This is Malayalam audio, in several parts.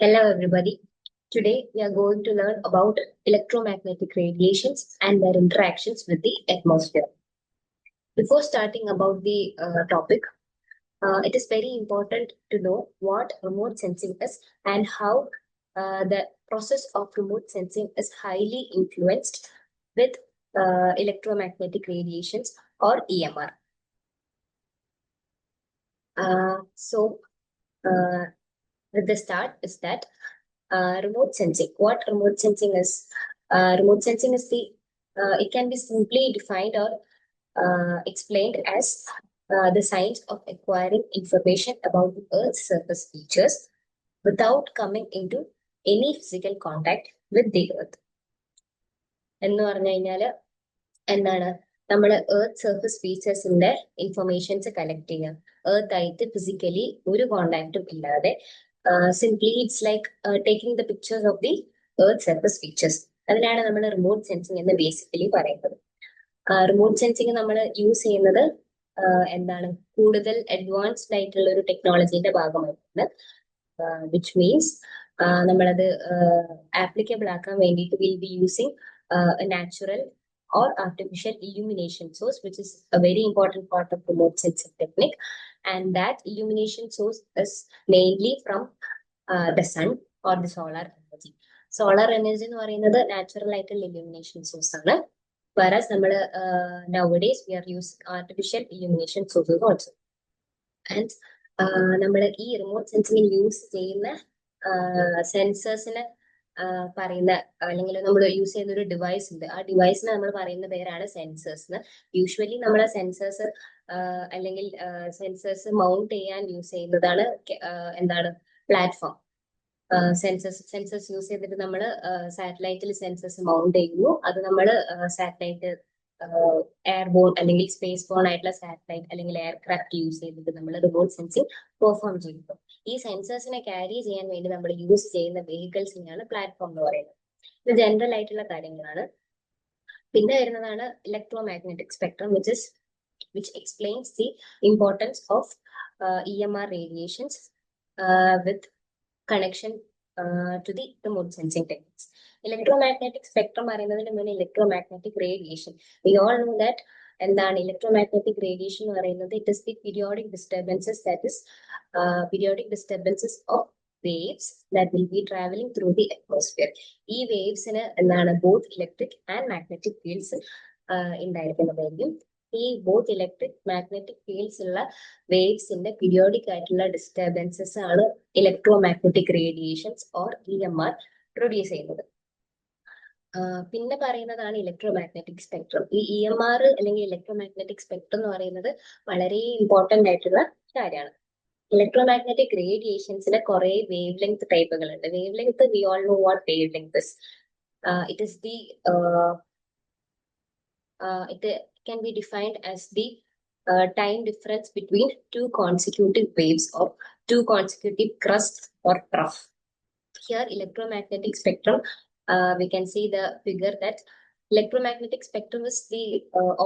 Hello, everybody. Today, we are going to learn about electromagnetic radiations and their interactions with the atmosphere. Before starting about the topic, it is very important to know what remote sensing is and how the process of remote sensing is highly influenced with electromagnetic radiations or EMR. So, with the start is that remote sensing. What remote sensing is? Remote sensing is it can be simply defined or explained as the science of acquiring information about the Earth's surface features without coming into any physical contact with the Earth. എന്ന് പറഞ്ഞു കഴിഞ്ഞാല് എന്താണ് നമ്മൾ എർത്ത് സർഫസ് ഫീച്ചേഴ്സിന്റെ ഇൻഫർമേഷൻസ് കളക്ട് ചെയ്യുക എർത്ത് ആയിട്ട് ഫിസിക്കലി ഒരു കോണ്ടാക്റ്റും ഇല്ലാതെ simply it's like taking the pictures of the earth surface features. അതിനാണ് നമ്മൾ റിമോട്ട് സെൻസിങ് എന്ന് ബേസിക്കലി പറയുന്നത്. റിമോട്ട് സെൻസിങ് നമ്മൾ യൂസ് ചെയ്യുന്നത് എന്താണ് കൂടുതൽ അഡ്വാൻസ്ഡ് ആയിട്ടുള്ള ഒരു ടെക്നോളജിന്റെ ഭാഗമായിട്ടാണ്. വിച്ച് മീൻസ് നമ്മളത് ആപ്ലിക്കബിൾ ആക്കാൻ വേണ്ടിയിട്ട് will be using natural or artificial illumination source, which is a very important part of remote sensing technique. And that illumination source is mainly from the sun or the solar energy. Solar energy എന്ന് പറയുന്നത് നാച്ചുറൽ ആയിട്ടുള്ള illumination source ആണ്. Whereas നമ്മൾ nowadays we are using artificial illumination sources also. And നമ്മൾ ഈ റിമോട്ട് സെൻസിങ് യൂസ് ചെയ്യുന്ന സെൻസേഴ്സിന് പറയുന്ന അല്ലെങ്കിൽ നമ്മൾ യൂസ് ചെയ്യുന്ന ഒരു ഡിവൈസ് ഉണ്ട്. ആ ഡിവൈസിന് നമ്മൾ പറയുന്ന പേരാണ് സെൻസേഴ്സ്. യൂഷ്വലി നമ്മളെ സെൻസേഴ്സ് അല്ലെങ്കിൽ സെൻസേഴ്സ് മൗണ്ട് ചെയ്യാൻ യൂസ് ചെയ്യുന്നതാണ് എന്താണ് പ്ലാറ്റ്ഫോം. സെൻസേഴ്സ് യൂസ് ചെയ്തിട്ട് നമ്മൾ സാറ്റലൈറ്റിൽ സെൻസേഴ്സ് മൗണ്ട് ചെയ്യുന്നു. അത് നമ്മൾ സാറ്റലൈറ്റ് എയർബോൺ അല്ലെങ്കിൽ സ്പേസ് ബോൺ ആയിട്ടുള്ള സാറ്റലൈറ്റ് അല്ലെങ്കിൽ എയർക്രാഫ്റ്റ് യൂസ് ചെയ്തിട്ട് നമ്മൾ റിമോട്ട് സെൻസിങ് പെർഫോം ചെയ്യുന്നു. ഈ സെൻസേഴ്സിനെ ക്യാരി ചെയ്യാൻ വേണ്ടി നമ്മൾ യൂസ് ചെയ്യുന്ന വെഹിക്കിൾസിനെയാണ് പ്ലാറ്റ്ഫോം എന്ന് പറയുന്നത്. ഇത് ജനറൽ ആയിട്ടുള്ള കാര്യങ്ങളാണ്. പിന്നെ വരുന്നതാണ് electro magnetic spectrum which explains the importance of EMR radiations with connection to the remote sensing techniques. Electromagnetic spectrum പറയുന്നതിന് മുന്നേ electromagnetic radiation, we all know that എന്താണ് ഇലക്ട്രോമാഗ്നറ്റിക് റേഡിയേഷൻ എന്ന് പറയുന്നത്. It is the periodic disturbances that is periodic disturbances of waves that will be traveling through the atmosphere. ഈ വേവ്സിന് എന്താണ് both electric and magnetic fields ഉണ്ടായിരിക്കുന്നതായിരിക്കും. ഈ ബോത്ത് ഇലക്ട്രിക് മാഗ്നറ്റിക് ഫീൽഡ്സ് ഉള്ള വേവ്സിന്റെ പീരിയോഡിക് ആയിട്ടുള്ള ഡിസ്റ്റർബൻസസ് ആണ് electromagnetic radiations or EMR produce ചെയ്യുന്നത്. പിന്നെ പറയുന്നതാണ് ഇലക്ട്രോമാഗ്നറ്റിക് സ്പെക്ട്രം. ഈ EMR അല്ലെങ്കിൽ ഇലക്ട്രോമാഗ്നറ്റിക് സ്പെക്ട്രം എന്ന് പറയുന്നത് വളരെ ഇമ്പോർട്ടന്റ് ആയിട്ടുള്ള കാര്യമാണ്. ഇലക്ട്രോമാഗ്നറ്റിക് റേഡിയേഷൻസിലെ കുറെ വേവ് ലെങ്ത് ടൈപ്പുകളുണ്ട്. Wavelength we all know what wavelength is. It is the it can be defined as the time difference between two consecutive waves or two consecutive crusts or trough. Here electromagnetic spectrum, we can see the figure that electromagnetic spectrum is the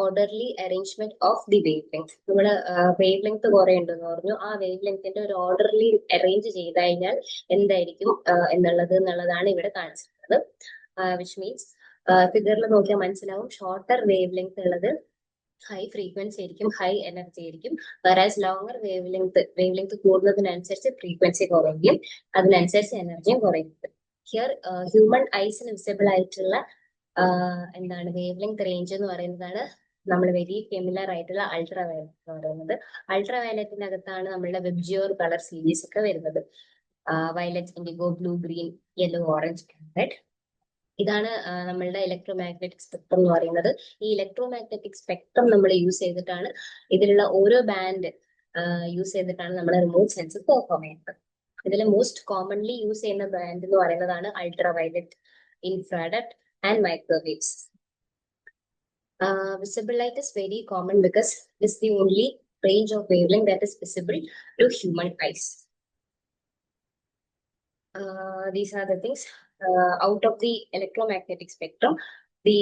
orderly arrangement of the wavelength. നമ്മൾ വേവ് ലെങ്ത് കുറെ ഉണ്ടെന്ന് പറഞ്ഞു. ആ വേവ് ലെങ്തിന്റെ ഒരു ഓർഡർലി അറേഞ്ച് ചെയ്ത് കഴിഞ്ഞാൽ എന്തായിരിക്കും എന്നുള്ളതാണ് ഇവിടെ കാണിച്ചിട്ടുള്ളത്. വിച്ച് മീൻസ് ഫിഗറിൽ നോക്കിയാൽ മനസ്സിലാവും ഷോർട്ടർ വേവ് ലെങ്ത് ഉള്ളത് ഹൈ ഫ്രീക്വൻസി ആയിരിക്കും, ഹൈ എനർജി ആയിരിക്കും. വരാസ് ലോങ്ങർ വേവ് ലെങ്ത് കൂടുന്നതിനനുസരിച്ച് ഫ്രീക്വൻസി കുറയുകയും അതിനനുസരിച്ച് എനർജിയും കുറയും. ഹിയർ ഹ്യൂമൻ ഐസിന് വിസിബിൾ ആയിട്ടുള്ള എന്താണ് വേവ് ലെങ്ത് റേഞ്ച് എന്ന് പറയുന്നതാണ് നമ്മൾ വെരി ഫെമിലർ ആയിട്ടുള്ള അൾട്രാ വയലറ്റ് എന്ന് പറയുന്നത്. അൾട്രാ വയലറ്റിന്റെ അകത്താണ് നമ്മളുടെ വെബ്ജിയോർ കളർ സീരീസ് ഒക്കെ വരുന്നത്. Violet, IndiGo, blue, green, yellow, orange, red. ഇതാണ് നമ്മളുടെ ഇലക്ട്രോമാഗ്നറ്റിക് സ്പെക്ട്രം എന്ന് പറയുന്നത്. ഈ ഇലക്ട്രോമാഗ്നറ്റിക് സ്പെക്ട്രം നമ്മൾ യൂസ് ചെയ്തിട്ടാണ് ഇതിലുള്ള ഓരോ ബാൻഡ് യൂസ് ചെയ്തിട്ടാണ് നമ്മൾ റിമോട്ട് സെൻസർ പെർഫോം ചെയ്യുന്നത്. ഇതിൽ മോസ്റ്റ് കോമൺലി യൂസ് ചെയ്യുന്ന ബാൻഡ് എന്ന് പറയുന്നതാണ് ultra violet, infrared and microwaves. Visible light is very common because it is the only range of wavelength that is visible to human eyes. These are the things. Out of the electromagnetic spectrum, the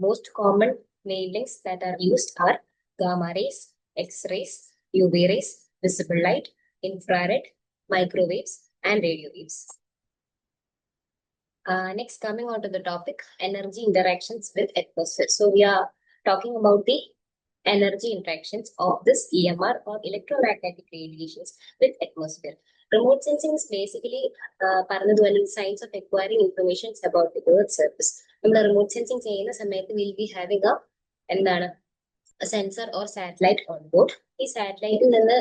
most common wavelengths that are used are gamma rays, X-rays, UV rays, visible light, infrared, microwaves, and radio waves. Next, coming on to the topic, energy interactions with atmosphere. So we are talking about the energy interactions of this EMR or electromagnetic radiations with atmosphere. Remote sensing is basically പറഞ്ഞതുപോലെ science of acquiring information about the Earth's surface. നമ്മൾ remote sensing ചെയ്യുന്ന സമയത്ത് we'll be having a എന്താണ് sensor or satellite on board. ഈ സാറ്റലൈറ്റിൽ നിന്ന്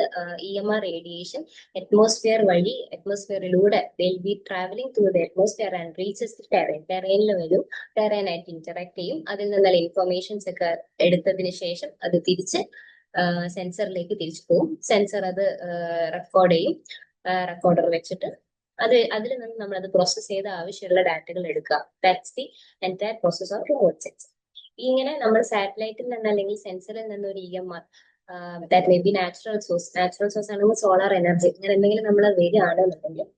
EMR റേഡിയേഷൻ അറ്റ്മോസ്ഫിയർ വഴി അറ്റ്മോസ്ഫിയറിലൂടെ will be travelling through the atmosphere and reaches the terrain. ടെറൈനിൽ വരും, ടെറൈനായിട്ട് ഇന്ററാക്ട് ചെയ്യും, അതിൽ നിന്നുള്ള ഇൻഫർമേഷൻസ് ഒക്കെ എടുത്തതിന് ശേഷം അത് തിരിച്ച് സെൻസറിലേക്ക് തിരിച്ചു പോകും. സെൻസർ അത് റെക്കോർഡ് ചെയ്യും, റെക്കോർഡർ വെച്ചിട്ട് അതിൽ നിന്ന് നമ്മൾ അത് പ്രോസസ് ചെയ്ത് ആവശ്യമുള്ള ഡാറ്റകൾ എടുക്കുക. That's the entire process of remote sensing. ഇങ്ങനെ നമ്മൾ സാറ്റലൈറ്റിൽ നിന്ന് അല്ലെങ്കിൽ സെൻസറിൽ നിന്ന് ഒരു EMR that may be natural source ആണെങ്കിൽ സോളാർ എനർജി, ഇങ്ങനെ എന്തെങ്കിലും നമ്മൾ വരികയാണെന്നുണ്ടെങ്കിൽ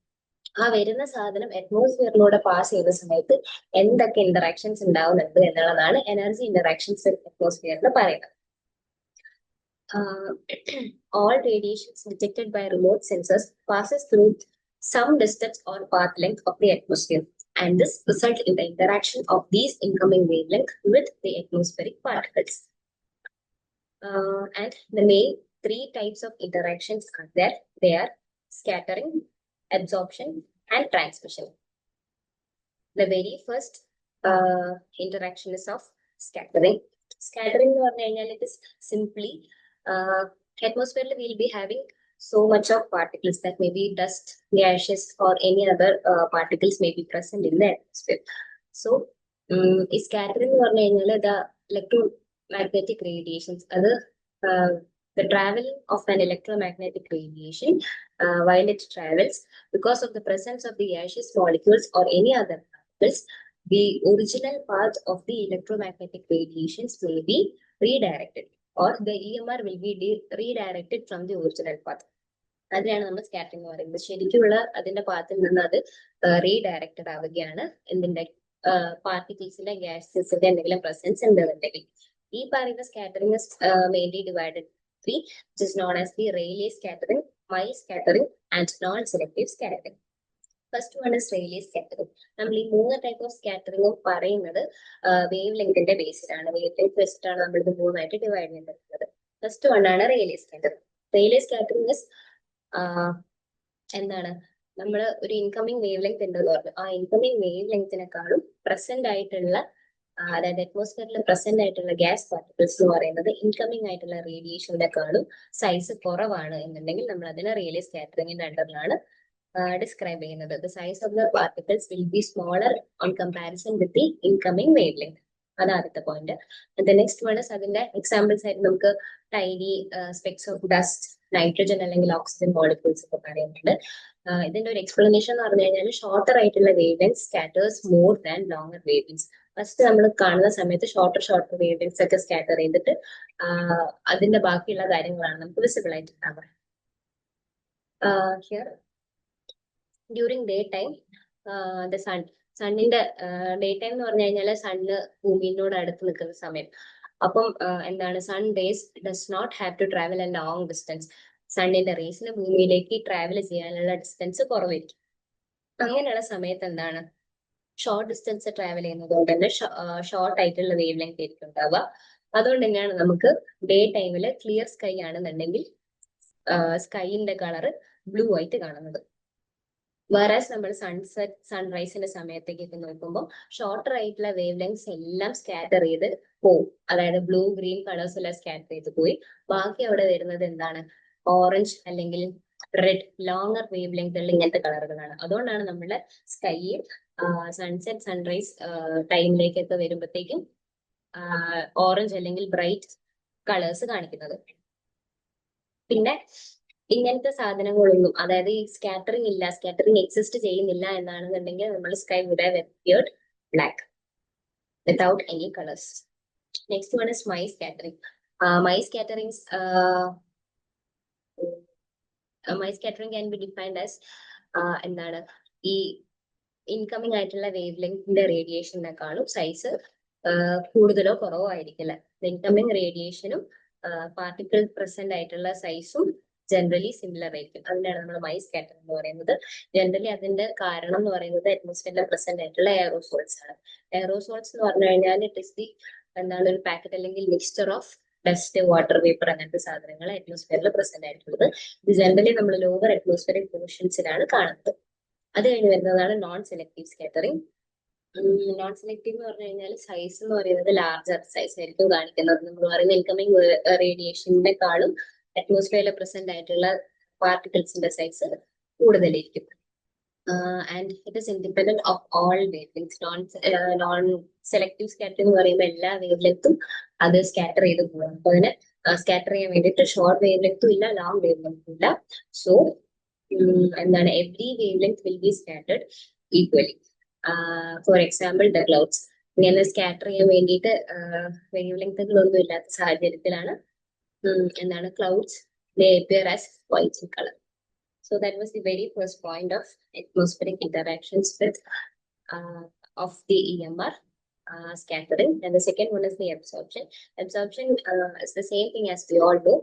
ആ വരുന്ന സാധനം അറ്റ്മോസ്ഫിയറിലൂടെ പാസ് ചെയ്യുന്ന സമയത്ത് എന്തൊക്കെ ഇന്ററാക്ഷൻസ് ഉണ്ടാവുന്നുണ്ട് എന്നുള്ളതാണ് എനർജി ഇന്ററാക്ഷൻസ് അറ്റ്മോസ്ഫിയറിൽ പറയുന്നത്. All radiations detected by remote sensors passes through some distance or path length of the atmosphere, and this results in the interaction of these incoming wavelength with the atmospheric particles. And the main three types of interactions are there. They are scattering, absorption, and transmission. The very first interaction is of scattering. Scattering എന്ന് പറഞ്ഞു കഴിഞ്ഞാൽ it is simply atmosphere will be having so much of particles that may be dust, gases, or any other particles may be present in the atmosphere. So, scattering എന്ന് പറഞ്ഞു കഴിഞ്ഞാൽ the electromagnetic radiations, അത് the traveling of an electromagnetic radiation while it travels, because of the presence of the gaseous molecules or any other particles, the original path of the electromagnetic radiations will be redirected, or the EMR will be redirected from the original path. അതിനാണ് നമ്മൾ സ്കാറ്ററിംഗ് എന്ന് പറയുന്നത്. ശരിക്കുള്ള അതിന്റെ പാത്തിൽ നിന്ന് അത് റീഡയറക്റ്റഡ് ആവുകയാണ് എന്തിന്റെ പാർട്ടിക്കിൾസിന്റെ ഗ്യാസസിന്റെ എന്തെങ്കിലും പ്രസൻസ് ഉണ്ടെന്നുണ്ടെങ്കിൽ. ഈ പറയുന്ന scattering mainly divided three, which is known as the Rayleigh scattering, Mie scattering, and non-selective scattering. First one is Rayleigh scattering. നമ്മൾ ഈ മൂന്ന് ടൈപ്പ് ഓഫ് സ്കാറ്ററിംഗും പറയുന്നത് വേവ് ലെങ്തിന്റെ ബേസിലാണ്. വേവ് ലെങ്ത് വെച്ചിട്ടാണ് നമ്മൾ ഇത് മൂന്നായിട്ട് ഡിവൈഡ് ചെയ്തിട്ടുള്ളത്. ഫസ്റ്റ് വൺ ആണ് Rayleigh scattering. Rayleigh scattering is എന്താണ്, നമ്മൾ ഒരു ഇൻകമിങ് വേവ് ലെങ്ത് ഉണ്ടെന്ന് പറഞ്ഞു. ആ ഇൻകമിങ് വേവ് ലെങ്തിനെക്കാളും പ്രസന്റ് ആയിട്ടുള്ള അതായത് അറ്റ്മോസ്ഫിയറിൽ പ്രസന്റ് ആയിട്ടുള്ള ഗ്യാസ് പാർട്ടിക്കിൾസ് എന്ന് പറയുന്നത് ഇൻകമിങ് ആയിട്ടുള്ള റേഡിയേഷനെക്കാളും സൈസ് കുറവാണ് എന്നുണ്ടെങ്കിൽ നമ്മൾ അതിനെ റെയിലേ സ്കാറ്ററിംഗിന്റെ അണ്ടറിലാണ് describe ചെയ്യുന്നത്. The size of the particles will be smaller on comparison with the incoming wavelength. അത് ആദ്യത്തെ point. The next one is അതിന്റെ എക്സാമ്പിൾസ് ആയിട്ട് നമുക്ക് tiny specs of dust, nitrogen അല്ലെങ്കിൽ ഓക്സിജൻ മോളിക്യൂൾസ് ഒക്കെ പറയുന്നുണ്ട്. ഇതിന്റെ ഒരു എക്സ്പ്ലനേഷൻ എന്ന് പറഞ്ഞു കഴിഞ്ഞാൽ ഷോർട്ടർ ആയിട്ടുള്ള wavelength scatters more than longer wavelengths. First നമ്മൾ കാണുന്ന സമയത്ത് ഷോർട്ടർ വേവ് ലെങ്സ് ഒക്കെ സ്കാറ്റർ ചെയ്തിട്ട് അതിന്റെ ബാക്കിയുള്ള കാര്യങ്ങളാണ് നമുക്ക് വിസിബിൾ ആയിട്ട് ഉണ്ടാവുക. Here during daytime the സണ്ണിന്റെ ഡേ ടൈം എന്ന് പറഞ്ഞു കഴിഞ്ഞാൽ സണ്ണ് ഭൂമിനോട് അടുത്ത് നിൽക്കുന്ന സമയം. അപ്പം എന്താണ്, sun rays does not have to travel a long distance. സണ്ണിന്റെ റേസിന് ഭൂമിയിലേക്ക് ട്രാവൽ ചെയ്യാനുള്ള ഡിസ്റ്റൻസ് കുറവായിരിക്കും. അങ്ങനെയുള്ള സമയത്ത് എന്താണ്, ഷോർട്ട് ഡിസ്റ്റൻസ് ട്രാവൽ ചെയ്യുന്നത് കൊണ്ട് തന്നെ ഷോർട്ട് ആയിട്ടുള്ള വേവ് ലെങ്ത് ആയിരിക്കും ഉണ്ടാവുക. അതുകൊണ്ട് തന്നെയാണ് നമുക്ക് ഡേ ടൈമിൽ ക്ലിയർ സ്കൈ ആണെന്നുണ്ടെങ്കിൽ സ്കൈന്റെ കളറ് ബ്ലൂ ആയിട്ട് കാണുന്നത്. വേറാസ് നമ്മൾ സൺസെറ്റ് സൺറൈസിന്റെ സമയത്തേക്കൊക്കെ നോക്കുമ്പോൾ ഷോർട്ടർ ആയിട്ടുള്ള വേവ് ലെങ്സ് എല്ലാം സ്കാറ്റർ ചെയ്ത് പോവും. അതായത് ബ്ലൂ ഗ്രീൻ കളേഴ്സ് എല്ലാം സ്കാറ്റർ ചെയ്ത് പോയി ബാക്കി അവിടെ വരുന്നത് എന്താണ്, ഓറഞ്ച് അല്ലെങ്കിൽ റെഡ് ലോങ്ങർ വേവ് ലെങ്തുള്ള ഇങ്ങനത്തെ കളറുകളാണ്. അതുകൊണ്ടാണ് നമ്മുടെ സ്കൈയിൽ സൺസെറ്റ് സൺറൈസ് ടൈമിലേക്കൊക്കെ വരുമ്പോഴത്തേക്കും ഓറഞ്ച് അല്ലെങ്കിൽ ബ്രൈറ്റ് കളേഴ്സ് കാണിക്കുന്നത്. പിന്നെ ഇങ്ങനത്തെ സാധനങ്ങളൊന്നും, അതായത് ഈ സ്കാറ്ററിംഗ് ഇല്ല, സ്കാറ്ററിംഗ് എക്സിസ്റ്റ് ചെയ്യുന്നില്ല എന്നാണെന്നുണ്ടെങ്കിൽ നമ്മൾ sky would have appeared black without any colours. Next one is Mie scattering. Mie scattering can be defined as എന്താണ്, ഈ ഇൻകമിങ് ആയിട്ടുള്ള വേവ് ലെങ്തിന്റെ റേഡിയേഷനെക്കാളും സൈസ് കൂടുതലോ കുറവോ ആയിരിക്കില്ല. ഇൻകമിങ് റേഡിയേഷനും പാർട്ടിക്കിൾ പ്രസന്റ് ആയിട്ടുള്ള സൈസും ജനറലി സിമിലർ ആയിരിക്കും. അതിനാണ് നമ്മൾ മൈ സ്കാറ്റർ എന്ന് പറയുന്നത്. ജനറലി അതിന്റെ കാരണം എന്ന് പറയുന്നത് അറ്റ്മോസ്ഫിയറിൽ പ്രസന്റ് ആയിട്ടുള്ള എയറോസോൾസ് ആണ്. എയറോസോൾസ് എന്ന് പറഞ്ഞു കഴിഞ്ഞാൽ ഇറ്റ് ഇസ് ദി എന്താണ് ഒരു പാക്കറ്റ് അല്ലെങ്കിൽ mixture of dust, water vapour അങ്ങനത്തെ സാധനങ്ങൾ അറ്റ്മോസ്ഫിയറിൽ പ്രസന്റ് ആയിട്ടുള്ളത്. ഇത് ജനറലി നമ്മൾ ലോവർ അറ്റ്മോസ്ഫിയറിക് പോർഷൻസിലാണ് കാണുന്നത്. അത് കഴിഞ്ഞ് വരുന്നതാണ് non selective scattering. Non selective എന്ന് പറഞ്ഞു കഴിഞ്ഞാൽ സൈസ് എന്ന് പറയുന്നത് ലാർജർ സൈസ് ആയിരിക്കും കാണിക്കുന്നത്. നമ്മൾ പറയുന്ന ഇൻകമിംഗ് റേഡിയേഷനെക്കാളും അറ്റ്മോസ്ഫിയറിൽ പ്രസന്റ് ആയിട്ടുള്ള പാർട്ടിക്കിൾസിന്റെ സൈസ് കൂടുതലായിരിക്കും. And it is independent of all wave length. Non selective scatter എന്ന് പറയുമ്പോൾ എല്ലാ വേവ് ലെങ്ത്തും അത് സ്കാറ്റർ ചെയ്ത് പോകും. അപ്പൊ അതിന് സ്കാറ്റർ ചെയ്യാൻ വേണ്ടിയിട്ട് ഷോർട്ട് വേവ് ലെങ്ത്തും ഇല്ല, ലോങ് വേവ് ലെങ്ത്തും ഇല്ല. സോ എന്താണ് every wave length will be scattered equally. For example the clouds ഇങ്ങനെ സ്കാറ്റർ ചെയ്യാൻ വേണ്ടിയിട്ട് വേവ് ലെങ്ത്തുകളൊന്നും ഇല്ലാത്ത സാഹചര്യത്തിലാണ് എന്താണ് clouds they appear as white in color. So that was the very first point of atmospheric interactions with of the EMR scattering. And the second one is the absorption. Absorption is the same thing as we all know.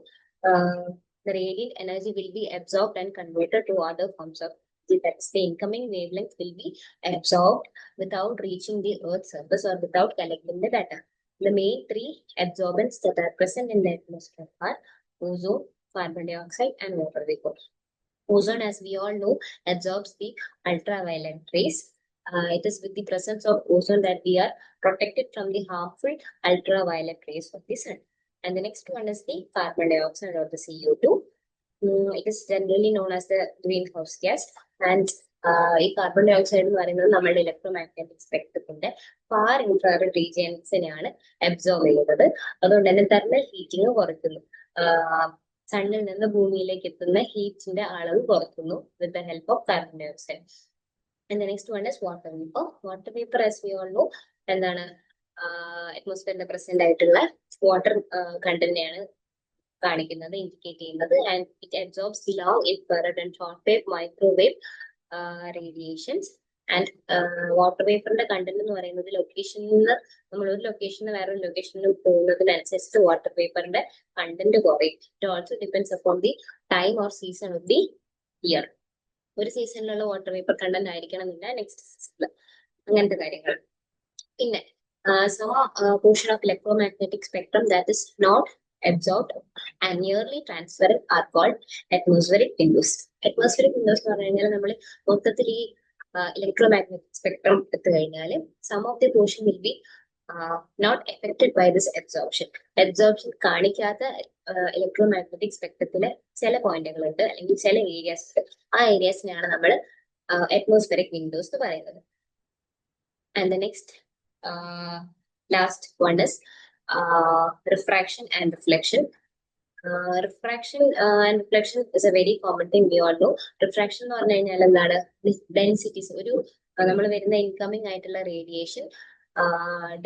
The radiant energy will be absorbed and converted to other forms of energy. That's the incoming wavelength will be absorbed without reaching the Earth's surface or without collecting the data. The main three absorbents that are present in the atmosphere are ozone, carbon dioxide, and water vapor. Ozone, as we all know, absorbs the ultraviolet rays. It is with the presence of ozone that we are protected from the harmful ultraviolet rays of the sun. And the next one is the carbon dioxide or the CO2. It is generally known as the greenhouse gas. And ഈ കാർബൺ ഡയോക്സൈഡ് എന്ന് പറയുന്നത് നമ്മുടെ ഇലക്ട്രോമാഗ്നറ്റിക് സ്പെക്ട്രത്തിന്റെ ഫാർ ഇൻഫ്രാറെഡ് റീജിയൻസിനെയാണ് അബ്സോർബ് ചെയ്യുന്നത്. അതുകൊണ്ട് തന്നെ തെർമൽ ഹീറ്റിംഗ് കുറയ്ക്കുന്നു. സണ്ണിൽ നിന്ന് ഭൂമിയിലേക്ക് എത്തുന്ന ഹീറ്റിന്റെ അളവ് കുറയ്ക്കുന്നു with the help of carbon dioxide. And the next one is water vapour. Water vapour as we all know എന്താണ് അറ്റ്മോസ്ഫിയറിന്റെ പ്രസന്റ് ആയിട്ടുള്ള വാട്ടർ കണ്ടന്റിനെയാണ് കാണിക്കുന്നത്, ഇൻഡിക്കേറ്റ് ചെയ്യുന്നത്. And it absorbs the long infrared and short wave microwave radiations. And water വേപ്പറിന്റെ കണ്ടന്റ് എന്ന് പറയുന്നത് ലൊക്കേഷനിൽ നിന്ന് നമ്മൾ ഒരു ലൊക്കേഷനിൽ വേറൊരു ലൊക്കേഷനിൽ പോകുന്നതിനനുസരിച്ച് വാട്ടർ വേപ്പറിന്റെ കണ്ടന്റ് കുറയും. It also depends upon the time or season of the year. ഒരു സീസണിലുള്ള വാട്ടർ വേപ്പർ കണ്ടന്റ് ആയിരിക്കണം എന്നില്ല നെക്സ്റ്റ് സീസണിൽ, അങ്ങനത്തെ കാര്യങ്ങൾ. പിന്നെ some portion of electromagnetic spectrum that is not absorbed and nearly transparent are called atmospheric windows. Atmospheric windows എന്ന് പറഞ്ഞു കഴിഞ്ഞാൽ നമ്മൾ മൊത്തത്തിൽ ഈ electromagnetic spectrum എടുത്തു കഴിഞ്ഞാൽ some of the portion will be not affected by this absorption. Absorption കാണിക്കാത്ത ഇലക്ട്രോമാഗ്നറ്റിക് സ്പെക്ട്രത്തിലെ ചില പോയിന്റുകളുണ്ട് അല്ലെങ്കിൽ ചില ഏരിയാസ്. ആ ഏരിയാസിനെയാണ് നമ്മൾ അറ്റ്മോസ്ഫെറിക് വിൻഡോസ് എന്ന് പറയുന്നത്. And the next last one is refraction and reflection. Refraction and reflection is a very common thing we all know. Refraction എന്ന് പറഞ്ഞു കഴിഞ്ഞാൽ എന്താണ് ഡെൻസിറ്റീസ്, ഒരു നമ്മൾ വരുന്ന ഇൻകമിങ് ആയിട്ടുള്ള റേഡിയേഷൻ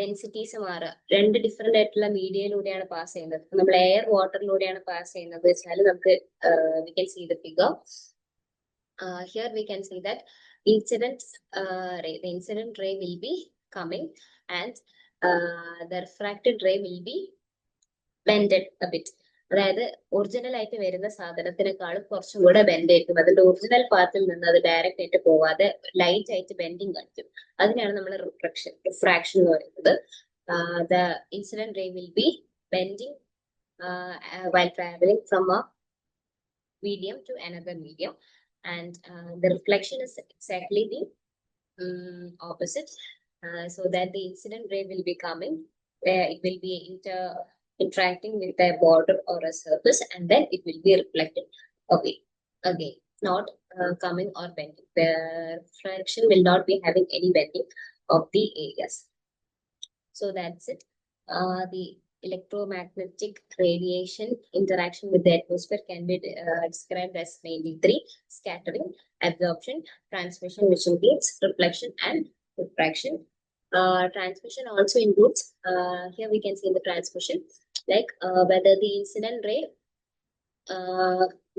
ഡെൻസിറ്റീസ് മാറുക. രണ്ട് ഡിഫറെന്റ് ആയിട്ടുള്ള മീഡിയയിലൂടെയാണ് പാസ് ചെയ്യുന്നത്. നമ്മൾ എയർ വാട്ടറിലൂടെയാണ് പാസ് ചെയ്യുന്നത് വെച്ചാൽ നമുക്ക് we can see the figure. Here we can see that incident ray, the incident ray will be coming and the refracted ray will be bended a bit. അതായത് ഒറിജിനൽ ആയിട്ട് വരുന്ന സാധനത്തിനേക്കാളും കുറച്ചും കൂടെ ബെൻഡ് ആയിരിക്കും. അതിന്റെ ഒറിജിനൽ പാത്തിൽ നിന്ന് അത് ഡയറക്റ്റ് ആയിട്ട് പോവാതെ ലൈറ്റ് ആയിട്ട് ബെൻഡിങ് കാണിക്കും. അതിനാണ് നമ്മൾ റിഫ്രാക്ഷൻ എന്ന് പറയുന്നത്. The incident ray will be bending while traveling from a medium to another medium. And the reflection is exactly the opposite. So that the incident ray will be coming, it will be interacting with a border or a surface, and then it will be reflected away again, not coming or bending. The refraction will not be having any bending of the areas. So that's it. The electromagnetic radiation interaction with the atmosphere can be described as mainly three: scattering, absorption, transmission, which includes reflection and refraction. Transmission also includes, here we can see the transmission, like whether the incident ray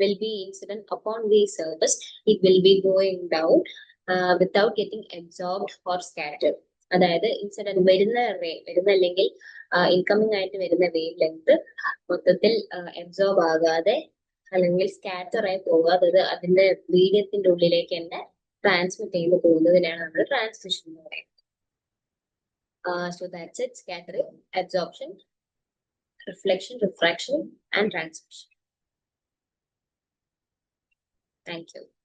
will be incident upon the surface, it will be going down without getting absorbed or scattered. അതായത് ഇൻസിഡന്റ് വരുന്ന അല്ലെങ്കിൽ ഇൻകമിംഗ് ആയിട്ട് വരുന്ന വേവ് ലെങ്ത് മൊത്തത്തിൽ അബ്സോർബ് ആകാതെ അല്ലെങ്കിൽ സ്കാറ്റർ ആയി പോകാതെ അത് അതിന്റെ മീഡിയത്തിന്റെ ഉള്ളിലേക്ക് തന്നെ ട്രാൻസ്മിറ്റ് ചെയ്ത് പോകുന്നതിനാണ് നമ്മൾ ട്രാൻസ്മിഷൻ എന്ന് പറയുന്നത്. So that's it: scattering, absorption, reflection, refraction, and transmission. Thank you.